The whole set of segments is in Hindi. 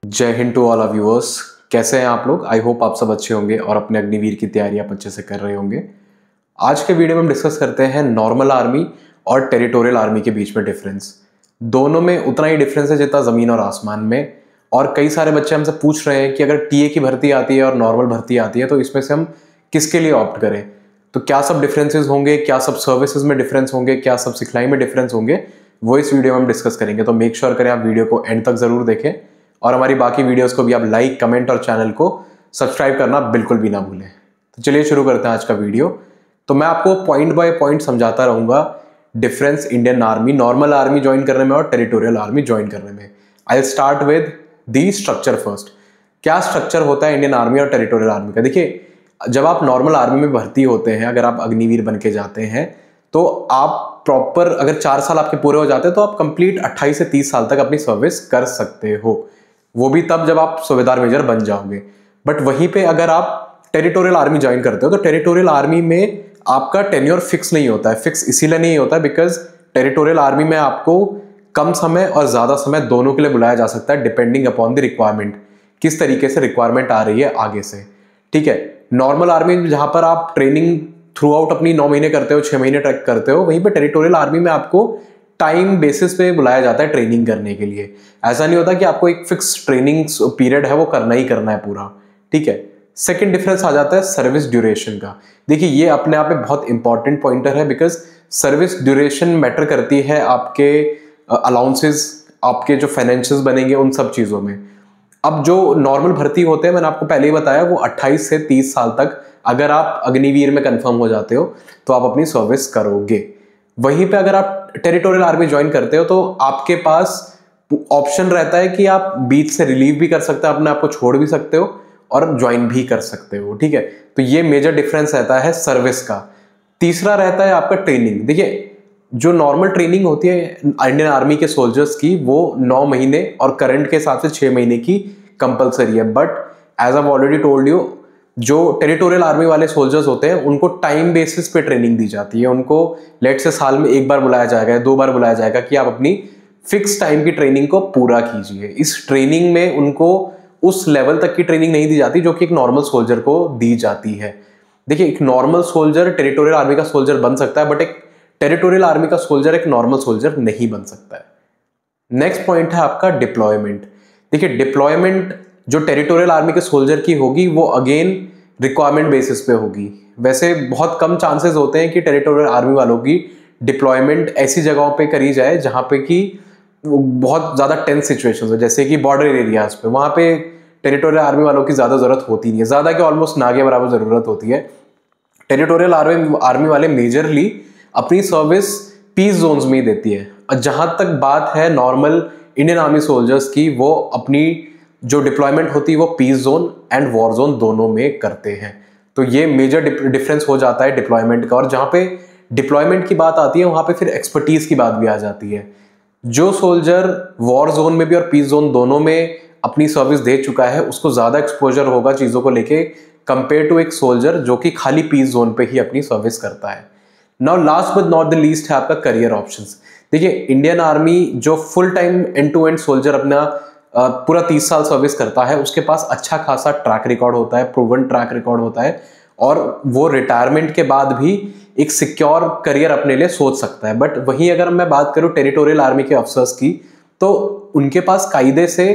जय हिंद टू ऑल ऑफ व्यूअर्स। कैसे हैं आप लोग? आई होप आप सब अच्छे होंगे और अपने अग्निवीर की तैयारी आप अच्छे से कर रहे होंगे। आज के वीडियो में हम डिस्कस करते हैं नॉर्मल आर्मी और टेरिटोरियल आर्मी के बीच में डिफरेंस। दोनों में उतना ही डिफरेंस है जितना ज़मीन और आसमान में। और कई सारे बच्चे हमसे पूछ रहे हैं कि अगर टीए की भर्ती आती है और नॉर्मल भर्ती आती है तो इसमें से हम किसके लिए ऑप्ट करें। तो क्या सब डिफरेंसेस होंगे, क्या सब सर्विसेज में डिफरेंस होंगे, क्या सब सिखलाई में डिफरेंस होंगे, वो इस वीडियो में हम डिस्कस करेंगे। तो मेक श्योर करें आप वीडियो को एंड तक जरूर देखें और हमारी बाकी वीडियोस को भी आप लाइक, कमेंट और चैनल को सब्सक्राइब करना बिल्कुल भी ना भूलें। तो चलिए शुरू करते हैं आज का वीडियो। तो मैं आपको पॉइंट बाय पॉइंट समझाता रहूंगा difference Indian army, normal army join करने में और टेरिटोरियल आर्मी ज्वाइन करने में। I start with the structure first. क्या स्ट्रक्चर होता है इंडियन आर्मी और टेरिटोरियल आर्मी का? देखिए, जब आप नॉर्मल आर्मी में भर्ती होते हैं, अगर आप अग्निवीर बन के जाते हैं तो आप प्रॉपर अगर 4 साल आपके पूरे हो जाते हैं तो आप कंप्लीट 28 से 30 साल तक अपनी सर्विस कर सकते हो। वो भी तब जब आप सूबेदार मेजर बन जाओगे। बट वहीं पे अगर आप टेरिटोरियल आर्मी ज्वाइन करते हो तो टेरिटोरियल आर्मी में आपका टेन्योर फिक्स नहीं होता है। फिक्स इसीलिए नहीं होता है बिकॉज टेरिटोरियल आर्मी में आपको कम समय और ज्यादा समय दोनों के लिए बुलाया जा सकता है, डिपेंडिंग अपॉन द रिक्वायरमेंट, किस तरीके से रिक्वायरमेंट आ रही है आगे से। ठीक है, नॉर्मल आर्मी में जहां पर आप ट्रेनिंग थ्रू आउट अपनी 9 महीने करते हो, 6 महीने ट्रैक करते हो, वहीं पे टेरिटोरियल आर्मी में आपको टाइम बेसिस पे बुलाया जाता है ट्रेनिंग करने के लिए। ऐसा नहीं होता कि आपको एक फिक्स ट्रेनिंग पीरियड है वो करना ही करना है पूरा। ठीक है, सेकंड डिफरेंस आ जाता है सर्विस ड्यूरेशन का। देखिए, ये अपने आप में बहुत इंपॉर्टेंट पॉइंटर है बिकॉज सर्विस ड्यूरेशन मैटर करती है आपके अलाउंसेस, आपके जो फाइनेंशियल्स बनेंगे उन सब चीजों में। अब जो नॉर्मल भर्ती होते हैं, मैंने आपको पहले ही बताया, वो 28 से 30 साल तक अगर आप अग्निवीर में कंफर्म हो जाते हो तो आप अपनी सर्विस करोगे। वहीं पे अगर आप टेरिटोरियल आर्मी ज्वाइन करते हो तो आपके पास ऑप्शन रहता है कि आप बीच से रिलीव भी कर सकते हो, अपने आप को छोड़ भी सकते हो और ज्वाइन भी कर सकते हो। ठीक है, तो ये मेजर डिफरेंस रहता है सर्विस का। तीसरा रहता है आपका ट्रेनिंग। देखिए, जो नॉर्मल ट्रेनिंग होती है इंडियन आर्मी के सोल्जर्स की वो 9 महीने और करंट के हिसाब से 6 महीने की कंपलसरी है। But as I already told you, जो टेरिटोरियल आर्मी वाले सोल्जर्स होते हैं उनको टाइम बेसिस पे ट्रेनिंग दी जाती है। उनको लेट से साल में 1 बार बुलाया जाएगा, 2 बार बुलाया जाएगा कि आप अपनी फिक्स टाइम की ट्रेनिंग को पूरा कीजिए। इस ट्रेनिंग में उनको उस लेवल तक की ट्रेनिंग नहीं दी जाती जो कि एक नॉर्मल सोल्जर को दी जाती है। देखिए, एक नॉर्मल सोल्जर टेरिटोरियल आर्मी का सोल्जर बन सकता है बट एक टेरिटोरियल आर्मी का सोल्जर एक नॉर्मल सोल्जर नहीं बन सकता है। नेक्स्ट पॉइंट है आपका डिप्लॉयमेंट। देखिए, डिप्लॉयमेंट जो टेरिटोरियल आर्मी के सोल्जर की होगी वो अगेन रिक्वायरमेंट बेसिस पे होगी। वैसे बहुत कम चांसेस होते हैं कि टेरिटोरियल आर्मी वालों की डिप्लॉयमेंट ऐसी जगहों पे करी जाए जहां पे कि बहुत ज्यादा टेंस सिचुएशंस हो, जैसे कि बॉर्डर एरियाज पे। वहां पे टेरिटोरियल आर्मी वालों की ज्यादा जरूरत होती नहीं है, ज्यादा के ऑलमोस्ट ना के बराबर जरूरत होती है। टेरिटोरियल आर्मी वाले मेजरली अपनी सर्विस पीस जोन्स में ही देती है। और जहां तक बात है नॉर्मल इंडियन आर्मी सोल्जर्स की, वो अपनी जो डिप्लॉयमेंट होती है वो peace zone and war zone दोनों में करते हैं। तो ये मेजर डिफरेंस हो जाता है डिप्लॉयमेंट का। और जहां पे डिप्लॉयमेंट की बात आती है वहां पे फिर एक्सपर्टीज की बात भी आ जाती है। जो सोल्जर वॉर जोन में भी और पीस जोन दोनों में अपनी सर्विस दे चुका है उसको ज्यादा एक्सपोजर होगा चीजों को लेके कंपेयर टू एक सोल्जर जो कि खाली पीस जोन पे ही अपनी सर्विस करता है। Now last but not the least है आपका करियर ऑप्शंस। देखिए, इंडियन आर्मी जो full time end to end soldier अपना पूरा 30 साल सर्विस करता है उसके पास अच्छा खासा ट्रैक रिकॉर्ड होता है, प्रूवन ट्रैक रिकॉर्ड होता है और वो रिटायरमेंट के बाद भी एक सिक्योर करियर अपने लिए सोच सकता है। बट वहीं अगर मैं बात करूं टेरिटोरियल आर्मी के अफसर्स की तो उनके पास कायदे से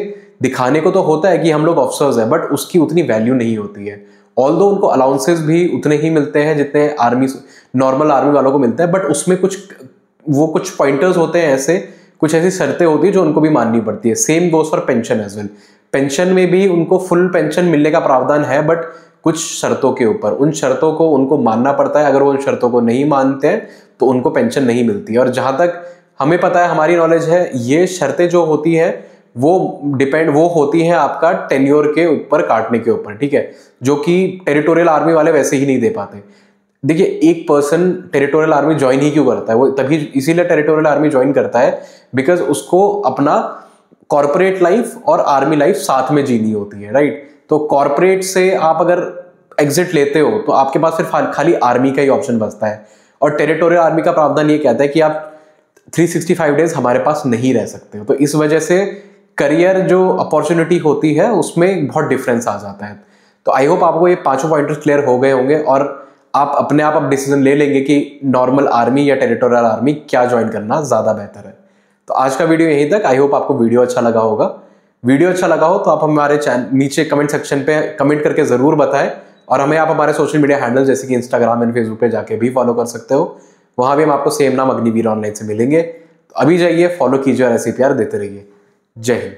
दिखाने को तो होता है कि हम लोग अफसर्स हैं, बट उसकी उतनी वैल्यू नहीं होती है। ऑल्दो उनको अलाउंसेस भी उतने ही मिलते हैं जितने आर्मी नॉर्मल आर्मी वालों को मिलते हैं, बट उसमें कुछ पॉइंटर्स होते हैं, ऐसे कुछ ऐसी शर्तें होती है जो उनको भी माननी पड़ती है। Same goes for pension as well. Pension में भी उनको फुल पेंशन मिलने का प्रावधान है बट कुछ शर्तों के ऊपर, उन शर्तों को उनको मानना पड़ता है। अगर वो उन शर्तों को नहीं मानते हैं तो उनको पेंशन नहीं मिलती है। और जहां तक हमें पता है, हमारी नॉलेज है, ये शर्तें जो होती है वो होती है आपका टेन्योर के ऊपर काटने के ऊपर। ठीक है, जो कि टेरिटोरियल आर्मी वाले वैसे ही नहीं दे पाते। देखिए, एक पर्सन टेरिटोरियल आर्मी ज्वाइन ही क्यों करता है? वो तभी इसीलिए टेरिटोरियल आर्मी ज्वाइन करता है बिकॉज उसको अपना कॉर्पोरेट लाइफ और आर्मी लाइफ साथ में जीनी होती है, राइट? तो कॉर्पोरेट से आप अगर एग्जिट लेते हो तो आपके पास फिर खाली आर्मी का ही ऑप्शन बचता है। और टेरिटोरियल आर्मी का प्रावधान ये कहता है कि आप 365 डेज हमारे पास नहीं रह सकते हो। तो इस वजह से करियर जो अपॉर्चुनिटी होती है उसमें बहुत डिफरेंस आ जाता है। तो आई होप आपको ये पांचों पॉइंटर्स क्लियर हो गए होंगे और आप अपने आप डिसीजन ले लेंगे कि नॉर्मल आर्मी या टेरिटोरियल आर्मी क्या ज्वाइन करना ज़्यादा बेहतर है। तो आज का वीडियो यहीं तक। आई होप आपको वीडियो अच्छा लगा होगा। वीडियो अच्छा लगा हो तो आप हमारे चैनल नीचे कमेंट सेक्शन पे कमेंट करके ज़रूर बताएं और हमें आप हमारे सोशल मीडिया हैंडल जैसे कि इंस्टाग्राम एंड फेसबुक पे जाके भी फॉलो कर सकते हो। वहाँ भी हम आपको सेम नाम अग्निवीर ऑनलाइन से मिलेंगे। तो अभी जाइए, फॉलो कीजिए और ऐसे प्यार देते रहिए। जय हिंद।